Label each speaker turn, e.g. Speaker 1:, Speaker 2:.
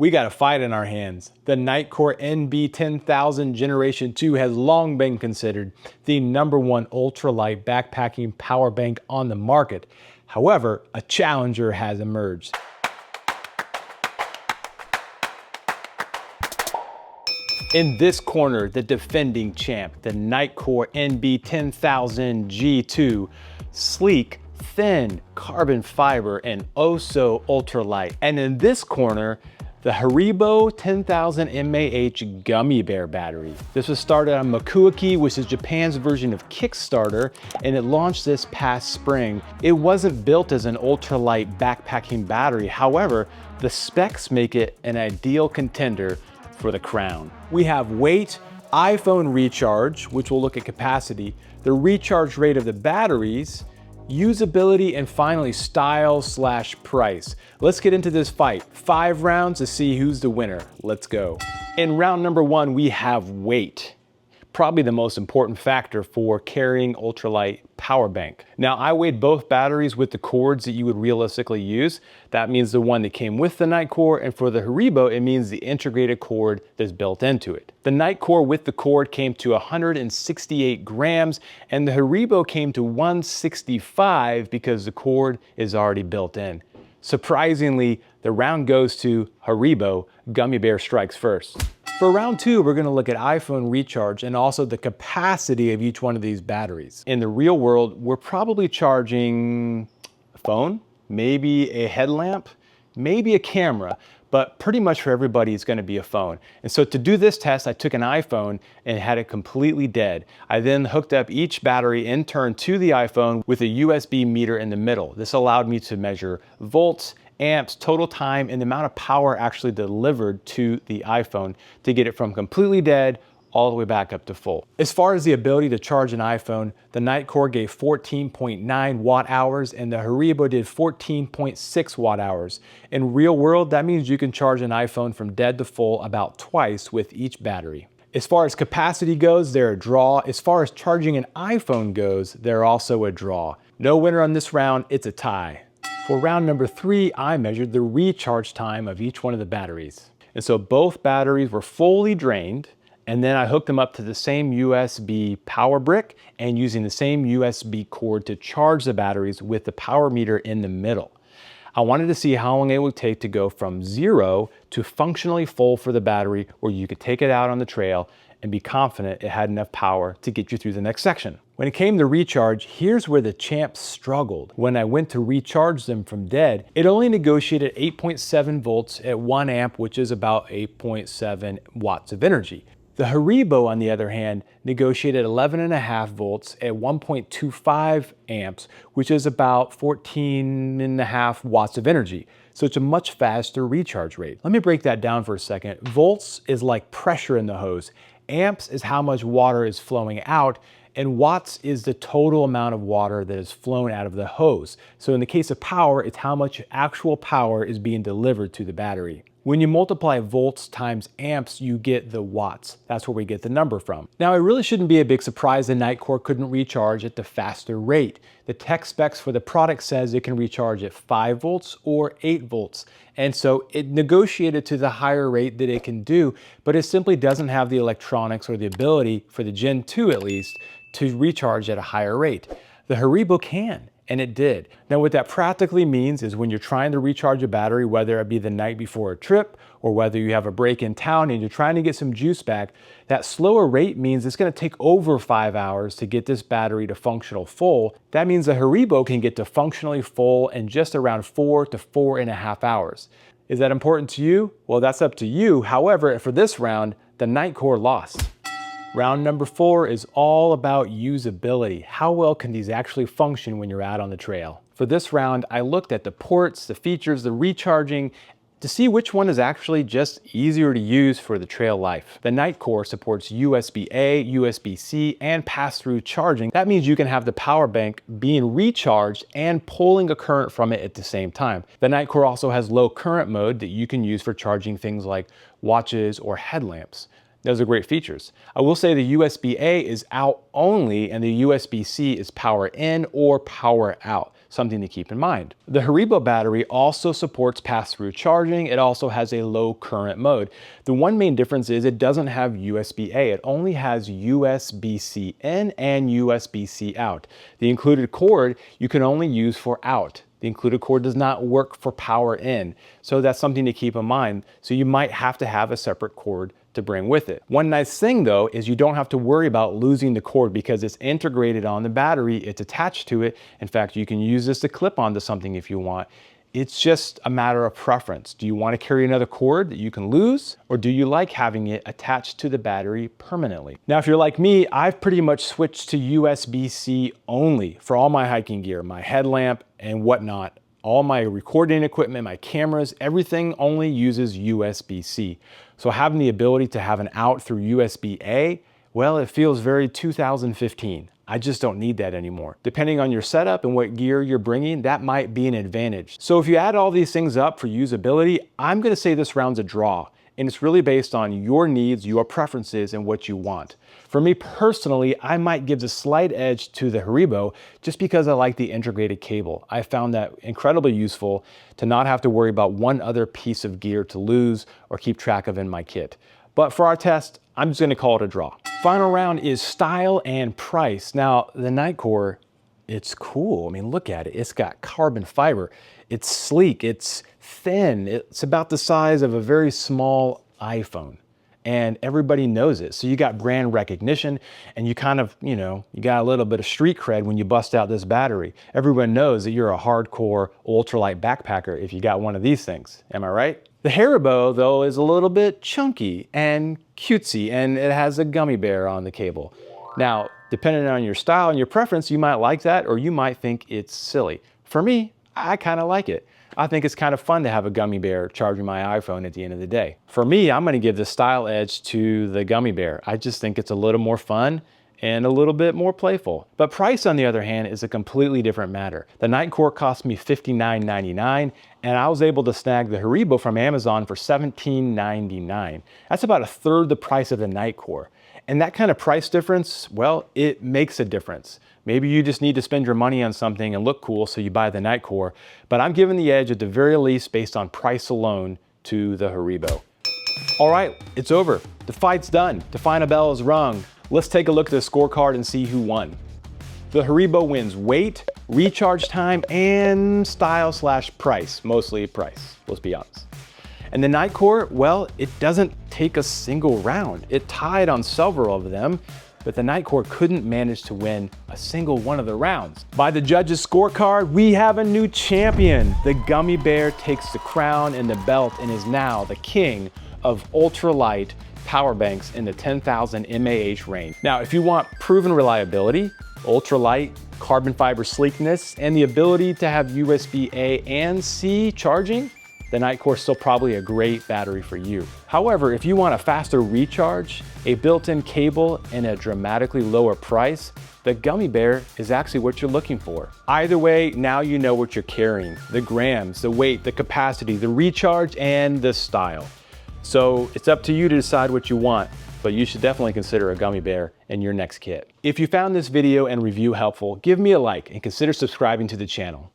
Speaker 1: We got a fight in our hands. The Nitecore NB10000 Generation 2 has long been considered the #1 ultralight backpacking power bank on the market. However, a challenger has emerged. In this corner, the defending champ, the Nitecore NB10000 G2, sleek, thin, carbon fiber, and oh so ultralight. And in this corner, the Haribo 10,000 mAh gummy bear battery. This was started on quirky, which is Japan's version of Kickstarter, and it launched this past spring. It wasn't built as an ultralight backpacking battery. However, the specs make it an ideal contender for the crown. We have weight, iPhone recharge, which will look at capacity, the recharge rate of the batteries, usability, and finally style/price. Let's get into this fight. 5 rounds to see who's the winner. Let's go. In round number 1, we have weight. Probably the most important factor for carrying ultralight power bank. Now, I weighed both batteries with the cords that you would realistically use. That means the one that came with the Nitecore, and for the Haribo, it means the integrated cord that's built into it. The Nitecore with the cord came to 168 grams, and the Haribo came to 165 because the cord is already built in. Surprisingly, the round goes to Haribo. Gummy bear strikes first. For round 2, we're gonna look at iPhone recharge and also the capacity of each one of these batteries. In the real world, we're probably charging a phone, maybe a headlamp, maybe a camera, but pretty much for everybody, it's gonna be a phone. And so to do this test, I took an iPhone and had it completely dead. I then hooked up each battery in turn to the iPhone with a USB meter in the middle. This allowed me to measure volts, amps, total time, and the amount of power actually delivered to the iPhone to get it from completely dead all the way back up to full. As far as the ability to charge an iPhone, the Nitecore gave 14.9 watt hours and the Haribo did 14.6 watt hours. In real world, that means you can charge an iPhone from dead to full about twice with each battery. As far as capacity goes, they're a draw. As far as charging an iPhone goes, they're also a draw. No winner on this round, it's a tie. For round number 3, I measured the recharge time of each one of the batteries. And so both batteries were fully drained, and then I hooked them up to the same USB power brick and using the same USB cord to charge the batteries with the power meter in the middle. I wanted to see how long it would take to go from 0 to functionally full for the battery, where you could take it out on the trail and be confident it had enough power to get you through the next section. When it came to recharge, here's where the champs struggled. When I went to recharge them from dead, it only negotiated 8.7 volts at 1 amp, which is about 8.7 watts of energy. The Haribo, on the other hand, negotiated 11.5 volts at 1.25 amps, which is about 14.5 watts of energy. So it's a much faster recharge rate. Let me break that down for a second. Volts is like pressure in the hose. Amps is how much water is flowing out, and watts is the total amount of water that is flown out of the hose. So in the case of power, it's how much actual power is being delivered to the battery. When you multiply volts times amps, you get the watts. That's where we get the number from. Now, it really shouldn't be a big surprise the Nitecore couldn't recharge at the faster rate. The tech specs for the product says it can recharge at 5 volts or 8 volts. And so it negotiated to the higher rate that it can do, but it simply doesn't have the electronics or the ability, for the Gen 2 at least, to recharge at a higher rate. The Haribo can. And it did. Now, what that practically means is when you're trying to recharge a battery, whether it be the night before a trip or whether you have a break in town and you're trying to get some juice back, that slower rate means it's gonna take over 5 hours to get this battery to functional full. That means the Haribo can get to functionally full in just around 4 to 4.5 hours. Is that important to you? Well, that's up to you. However, for this round, the Nitecore lost. Round number 4 is all about usability. How well can these actually function when you're out on the trail? For this round, I looked at the ports, the features, the recharging, to see which one is actually just easier to use for the trail life. The Nitecore supports USB-A, USB-C, and pass-through charging. That means you can have the power bank being recharged and pulling a current from it at the same time. The Nitecore also has low current mode that you can use for charging things like watches or headlamps. Those are great features. I will say the USB-A is out only and the USB-C is power in or power out. something to keep in mind. The Haribo battery also supports pass-through charging. It also has a low current mode. The one main difference is it doesn't have USB-A. It only has USB-C in and USB-C out. The included cord you can only use for out. The included cord does not work for power in. So that's something to keep in mind. So you might have to have a separate cord to bring with it. One nice thing though is you don't have to worry about losing the cord because it's integrated on the battery, it's attached to it. In fact, you can use this to clip onto something if you want. It's just a matter of preference. Do you want to carry another cord that you can lose, or do you like having it attached to the battery permanently? Now, if you're like me, I've pretty much switched to USB-C only for all my hiking gear, my headlamp and whatnot. All my recording equipment, my cameras, everything only uses USB-C. So having the ability to have an out through USB-A, well, it feels very 2015. I just don't need that anymore. Depending on your setup and what gear you're bringing, that might be an advantage. So if you add all these things up for usability, I'm gonna say this round's a draw. And it's really based on your needs, your preferences, and what you want. For me personally, I might give the slight edge to the Haribo just because I like the integrated cable. I found that incredibly useful to not have to worry about one other piece of gear to lose or keep track of in my kit. But for our test, I'm just gonna call it a draw. Final round is style and price. Now, the Nitecore, it's cool. I mean, look at it. It's got carbon fiber. It's sleek, it's thin. It's about the size of a very small iPhone. And everybody knows it. So you got brand recognition and you kind of, you got a little bit of street cred when you bust out this battery. Everyone knows that you're a hardcore ultralight backpacker if you got one of these things. Am I right? The Haribo, though, is a little bit chunky and cutesy, and it has a gummy bear on the cable. Now, depending on your style and your preference, you might like that or you might think it's silly. For me, I kind of like it. I think it's kind of fun to have a gummy bear charging my iPhone at the end of the day. For me, I'm going to give the style edge to the gummy bear. I just think it's a little more fun and a little bit more playful. But price, on the other hand, is a completely different matter. The Nitecore cost me $59.99, and I was able to snag the Haribo from Amazon for $17.99. That's about a third the price of the Nitecore. And that kind of price difference, well, it makes a difference. Maybe you just need to spend your money on something and look cool, so you buy the Nitecore. But I'm giving the edge at the very least based on price alone to the Haribo. All right, it's over. The fight's done. The final bell is rung. Let's take a look at the scorecard and see who won. The Haribo wins weight, recharge time, and style/price, mostly price, let's be honest. And the Nitecore, well, it doesn't take a single round. It tied on several of them, but the Nitecore couldn't manage to win a single one of the rounds. By the judges' scorecard, we have a new champion. The gummy bear takes the crown and the belt and is now the king of ultralight power banks in the 10,000 mAh range. Now, if you want proven reliability, ultralight, carbon fiber sleekness, and the ability to have USB-A and C charging, the Nitecore is still probably a great battery for you. However, if you want a faster recharge, a built-in cable, and a dramatically lower price, the gummy bear is actually what you're looking for. Either way, now you know what you're carrying: the grams, the weight, the capacity, the recharge, and the style. So it's up to you to decide what you want, but you should definitely consider a gummy bear in your next kit. If you found this video and review helpful, give me a like and consider subscribing to the channel.